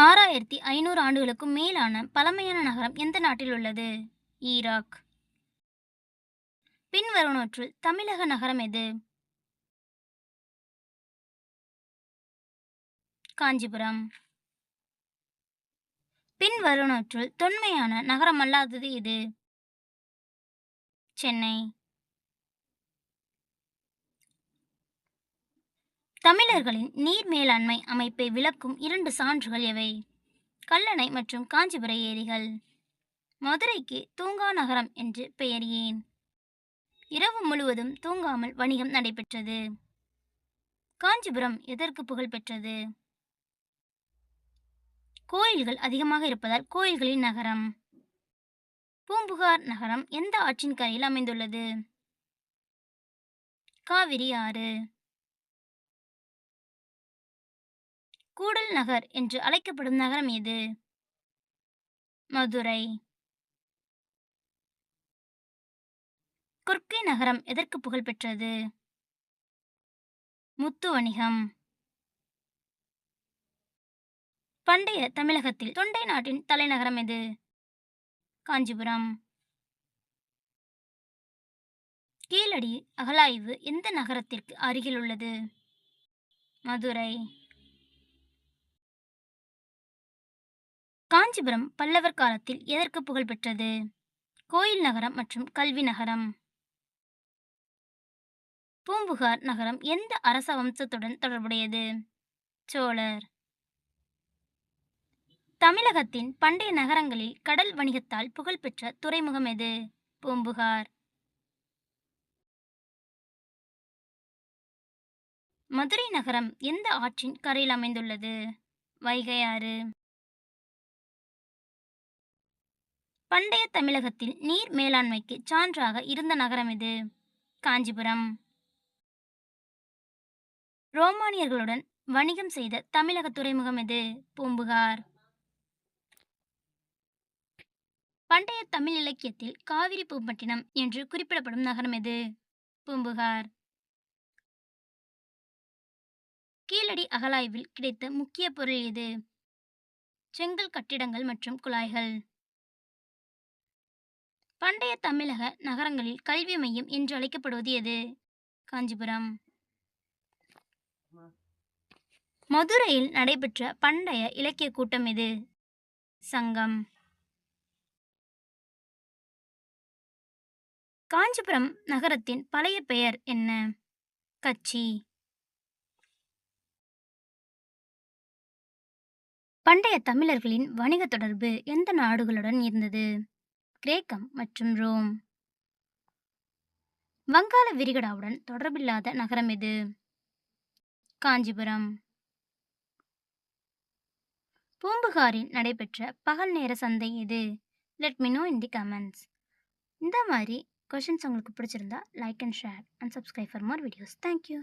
6500 ஆண்டுகளுக்கும் மேலான பழமையான நகரம் எந்த நாட்டில் உள்ளது? ஈராக். பின்வருவனவற்றுள் தமிழக நகரம் எது? காஞ்சிபுரம். பின்வருவனவற்றுள் தொன்மையான நகரமல்லாதது எது? சென்னை. தமிழர்களின் நீர் மேலாண்மை அமைப்பை விளக்கும் 2 சான்றுகள் எவை? கல்லணை மற்றும் காஞ்சிபுர ஏரிகள். மதுரைக்கு தூங்கா நகரம் என்று பெயர் ஏன்? இரவு முழுவதும் தூங்காமல் வணிகம் நடைபெற்றது. காஞ்சிபுரம் எதற்கு புகழ் பெற்றது? கோயில்கள் அதிகமாக இருப்பதால் கோயில்களின் நகரம். பூம்புகார் நகரம் எந்த ஆற்றின் கரையில் அமைந்துள்ளது? காவிரி ஆறு. கூடல் நகர் என்று அழைக்கப்படும் நகரம் எது? மதுரை. கொர்க்கை நகரம் எதற்கு புகழ் பெற்றது? முத்து வணிகம். பண்டைய தமிழகத்தில் தொண்டை நாட்டின் தலைநகரம் எது? காஞ்சிபுரம். கீழடி அகழாய்வு எந்த நகரத்திற்கு அருகில் உள்ளது? மதுரை. காஞ்சிபுரம் பல்லவர் காலத்தில் எதற்கு புகழ் பெற்றது? கோயில் நகரம் மற்றும் கல்வி நகரம். பூம்புகார் நகரம் எந்த அரச வம்சத்துடன் தொடர்புடையது? சோழர். தமிழகத்தின் பண்டைய நகரங்களில் கடல் வணிகத்தால் புகழ்பெற்ற துறைமுகம் எது? பூம்புகார். மதுரை நகரம் எந்த ஆற்றின் கரையில் அமைந்துள்ளது? வைகை ஆறு. பண்டைய தமிழகத்தில் நீர் மேலாண்மைக்கு சான்றாக இருந்த நகரம் எது? காஞ்சிபுரம். ரோமானியர்களுடன் வணிகம் செய்த தமிழக துறைமுகம் எது? பூம்புகார். பண்டைய தமிழ் இலக்கியத்தில் காவிரி பூம்பட்டினம் என்று குறிப்பிடப்படும் நகரம் எது? பூம்புகார். கீழடி அகழாய்வில் கிடைத்த முக்கிய பொருள் எது? செங்கல் கட்டிடங்கள் மற்றும் குழாய்கள். பண்டைய தமிழக நகரங்களில் கல்வி மையம் என்று அழைக்கப்படுவது எது? காஞ்சிபுரம். மதுரையில் நடைபெற்ற பண்டைய இலக்கிய கூட்டம் எது? சங்கம். காஞ்சிபுரம் நகரத்தின் பழைய பெயர் என்ன? கச்சி. பண்டைய தமிழர்களின் வணிக தொடர்பு எந்த நாடுகளுடன் இருந்தது? கிரேக்கம் மற்றும் ரோம். வங்காள விரிகுடாவுடன் தொடர்பில்லாத நகரம் எது? காஞ்சிபுரம். பூம்புகாரில் நடைபெற்ற பகல் நேர சந்தை எது? Let me know in the comments. இந்த மாதிரி கொஷின்ஸ் உங்களுக்கு பிடிச்சிருந்தா like and share and subscribe for more videos. Thank you.